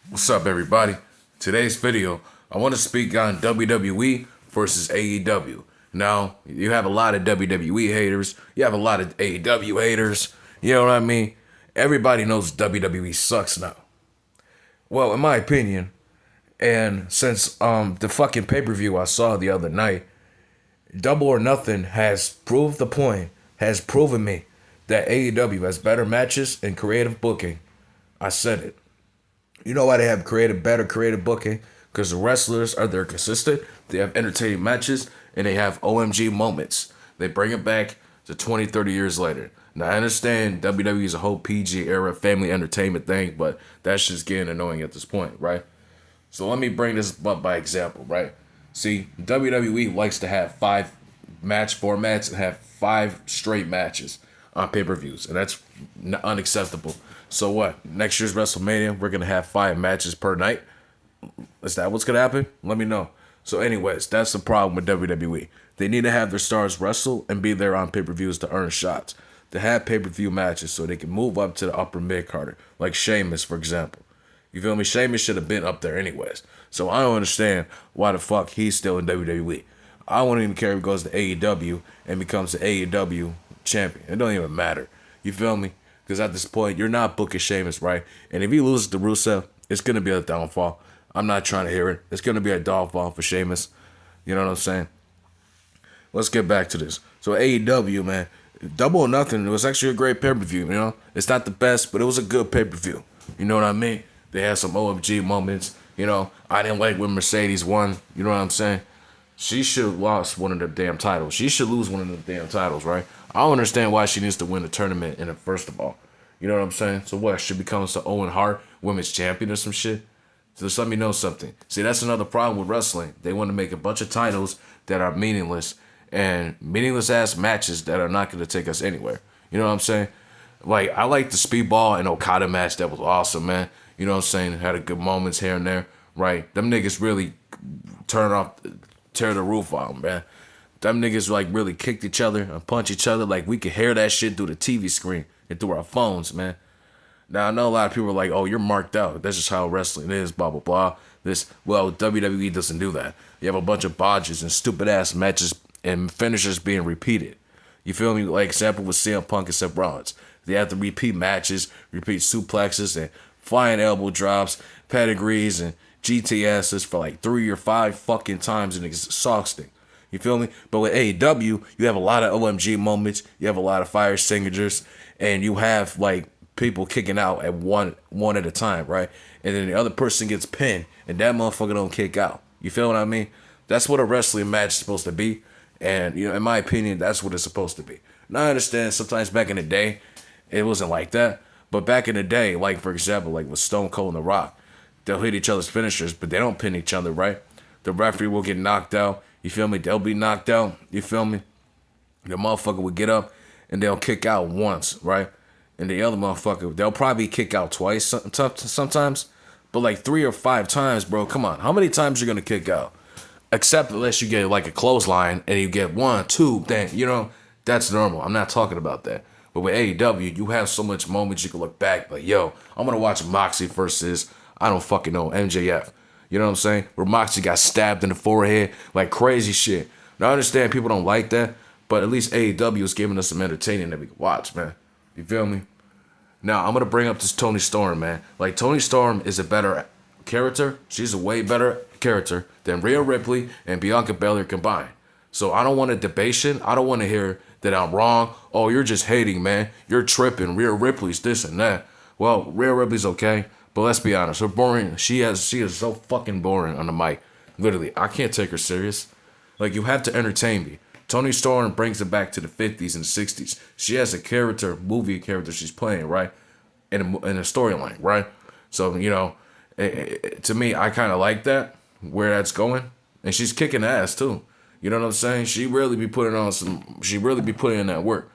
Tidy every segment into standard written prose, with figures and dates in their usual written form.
What's up, everybody? Today's video, I want to speak on WWE versus AEW. Now, you have a lot of WWE haters, you have a lot of AEW haters, you know what I mean? Everybody knows WWE sucks now. Well, in my opinion, and since the fucking pay-per-view I saw the other night, Double or Nothing has proved the point, has proven me that AEW has better matches and creative booking. I said it. You know why they have better creative booking? Because the wrestlers are there consistent, they have entertaining matches, and they have OMG moments. They bring it back to 20, 30 years later. Now, I understand WWE is a whole PG era family entertainment thing, but that's just getting annoying at this point, right? So let me bring this up by example, right? See, WWE likes to have 5 match formats and have 5 straight matches on pay-per-views, and that's unacceptable. So what? Next year's WrestleMania, we're gonna have 5 matches per night. Is that what's gonna happen? Let me know. So, anyways, that's the problem with WWE. They need to have their stars wrestle and be there on pay-per-views to earn shots. To have pay-per-view matches so they can move up to the upper mid-carder, like Sheamus, for example. You feel me? Sheamus should have been up there anyways. So I don't understand why the fuck he's still in WWE. I wouldn't even care if he goes to AEW and becomes the AEW champion. It don't even matter. You feel me? Because at this point, you're not booking Sheamus, right? And if he loses to Rusev, it's going to be a downfall. I'm not trying to hear it. It's going to be a downfall for Sheamus. You know what I'm saying? Let's get back to this. So AEW, man, Double or Nothing, it was actually a great pay-per-view, you know? It's not the best, but it was a good pay-per-view. You know what I mean? They had some OMG moments. You know, I didn't like when Mercedes won. You know what I'm saying? She should have lost one of the damn titles. She should lose one of the damn titles, right? I don't understand why she needs to win the tournament in it, first of all. You know what I'm saying? So what? She becomes the Owen Hart women's champion or some shit? So just let me know something. See, that's another problem with wrestling. They want to make a bunch of titles that are meaningless and meaningless ass matches that are not going to take us anywhere. You know what I'm saying? Like, I like the Speedball and Okada match. That was awesome, man. You know what I'm saying? Had a good moments here and there, right? Them niggas really tear the roof off, man. Them niggas like really kicked each other and punched each other. Like, we could hear that shit through the TV screen and through our phones, man. Now, I know a lot of people are like, oh, you're marked out. That's just how wrestling is, blah, blah, blah. Well, WWE doesn't do that. You have a bunch of bodges and stupid ass matches and finishers being repeated. You feel me? Like, example with CM Punk and Seth Rollins. They have to repeat matches, repeat suplexes and flying elbow drops, pedigrees, and GTSs for like 3 or 5 fucking times, and it's exhausting. You feel me? But with AEW, you have a lot of OMG moments, you have a lot of fire signatures, and you have like people kicking out at one at a time, right? And then the other person gets pinned, and that motherfucker don't kick out. You feel what I mean? That's what a wrestling match is supposed to be, and you know, in my opinion, that's what it's supposed to be. Now I understand sometimes back in the day, it wasn't like that, but back in the day, like for example, like with Stone Cold and The Rock, they'll hit each other's finishers, but they don't pin each other, right? The referee will get knocked out. You feel me? They'll be knocked out. You feel me? The motherfucker would get up and they'll kick out once, right? And the other motherfucker, they'll probably kick out twice sometimes, but like 3 or 5 times, bro. Come on, how many times you gonna kick out? Except unless you get like a clothesline and you get 1, 2, then you know that's normal. I'm not talking about that. But with AEW, you have so much moments you can look back like, yo, I'm gonna watch Moxie versus I don't fucking know MJF. You know what I'm saying? Where Moxie got stabbed in the forehead, like crazy shit. Now I understand people don't like that, but at least AEW is giving us some entertaining that we can watch, man. You feel me? Now I'm gonna bring up this Tony Storm, man. Like Tony Storm is a better character. She's a way better character than Rhea Ripley and Bianca Belair combined. So I don't want a debation. I don't want to hear that I'm wrong. Oh, you're just hating, man. You're tripping. Rhea Ripley's this and that. Well, Rhea Ripley's okay, but let's be honest. Her boring. She is so fucking boring on the mic. Literally, I can't take her serious. Like, you have to entertain me. Tony Storm brings it back to the 50s and 60s. She has a character, movie character she's playing, right? In a storyline, right? So, you know, to me, I kind of like that, where that's going. And she's kicking ass, too. You know what I'm saying? She really be putting in that work.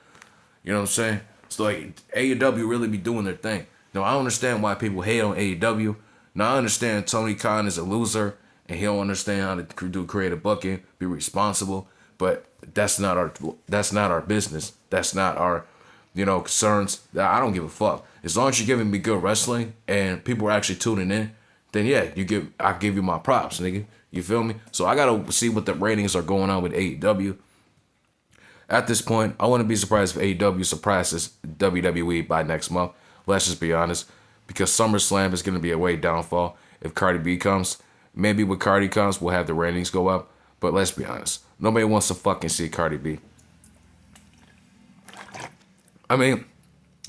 You know what I'm saying? So, like, AEW really be doing their thing. Now, I don't understand why people hate on AEW. Now, I understand Tony Khan is a loser, and he don't understand how to do creative booking, be responsible. But that's not our business. That's not our, concerns. I don't give a fuck. As long as you're giving me good wrestling and people are actually tuning in, then yeah, I give you my props, nigga. You feel me? So I gotta see what the ratings are going on with AEW. At this point, I wouldn't be surprised if AEW surpasses WWE by next month. Let's just be honest, because SummerSlam is gonna be a way downfall if Cardi B comes. Maybe when Cardi comes, we'll have the ratings go up. But let's be honest, nobody wants to fucking see Cardi B. I mean,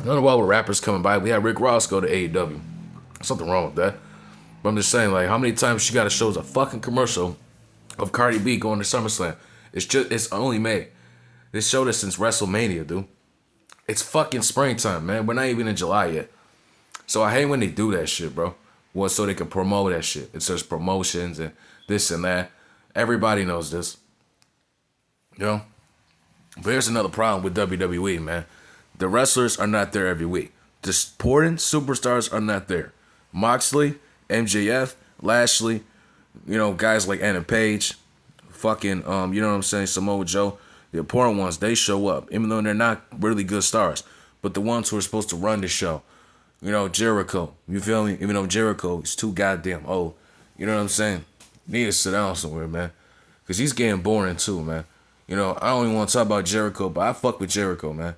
I don't know why with rappers coming by. We had Rick Ross go to AEW. Something wrong with that. But I'm just saying, like, how many times she got to show us a fucking commercial of Cardi B going to SummerSlam? It's only May. They showed us since WrestleMania, dude. It's fucking springtime, man. We're not even in July yet. So I hate when they do that shit, bro. Well, so they can promote that shit. It's just promotions and this and that. Everybody knows this. You know? But here's another problem with WWE, man. The wrestlers are not there every week. The important superstars are not there. Moxley, MJF, Lashley, you know, guys like Anna Page, fucking, you know what I'm saying, Samoa Joe. The important ones, they show up, even though they're not really good stars. But the ones who are supposed to run the show, you know, Jericho, you feel me? Even though Jericho is too goddamn old, you know what I'm saying? Need to sit down somewhere, man. Because he's getting boring too, man. You know, I don't even want to talk about Jericho, but I fuck with Jericho, man.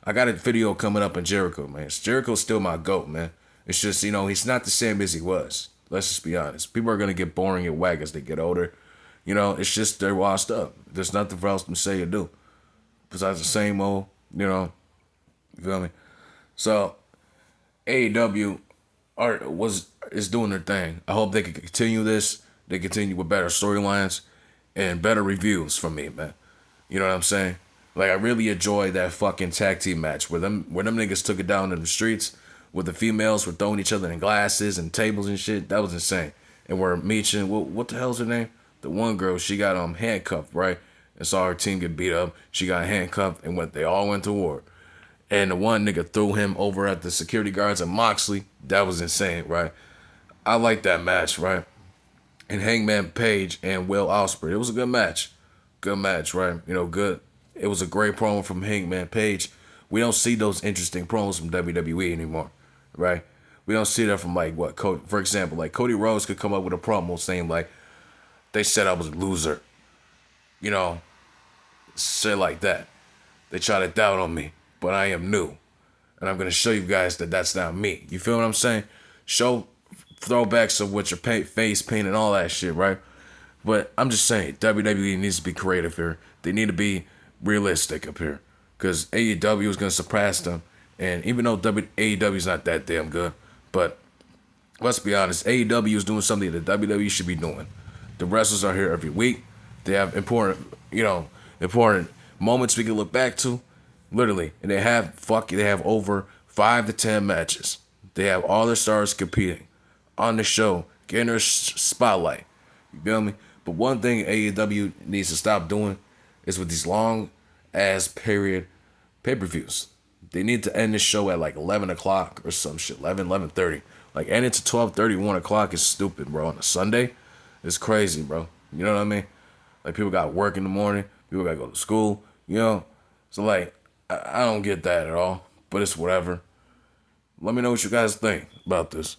I got a video coming up on Jericho, man. Jericho's still my GOAT, man. It's just, you know, he's not the same as he was. Let's just be honest. People are going to get boring and whack as they get older. You know, it's just they're washed up. There's nothing else to say or do. Besides the same old, you know, you feel me? So, AEW is doing their thing. I hope they can continue this. They continue with better storylines and better reviews from me, man. You know what I'm saying? Like, I really enjoyed that fucking tag team match where them niggas took it down in the streets, where the females were throwing each other in glasses and tables and shit. That was insane. And where Michin, what the hell's her name? The one girl, she got handcuffed, right? And saw her team get beat up. She got handcuffed and they all went to war. And the one nigga threw him over at the security guards and Moxley. That was insane, right? I like that match, right? And Hangman Page and Will Ospreay. It was a good match. Good match, right? You know, good. It was a great promo from Hangman Page. We don't see those interesting promos from WWE anymore, right? We don't see that from, like, what, for example, like Cody Rhodes could come up with a promo saying, like, they said I was a loser. You know, shit like that. They try to doubt on me, but I am new. And I'm going to show you guys that that's not me. You feel what I'm saying? Show throwbacks of what your face paint and all that shit, right? But I'm just saying, WWE needs to be creative here. They need to be realistic up here. Because AEW is going to surpass them. And even though AEW is not that damn good, but let's be honest, AEW is doing something that WWE should be doing. The wrestlers are here every week. They have important moments we can look back to, literally. And they have over 5 to 10 matches. They have all their stars competing on the show, getting their spotlight. You feel me? But one thing AEW needs to stop doing is with these long ass period pay-per-views. They need to end the show at like 11 o'clock or some shit, 11:30. Like, ending to 12:30, 1 o'clock is stupid, bro. On a Sunday, it's crazy, bro. You know what I mean? Like, people got work in the morning. People got to go to school, you know? So, like, I don't get that at all. But it's whatever. Let me know what you guys think about this.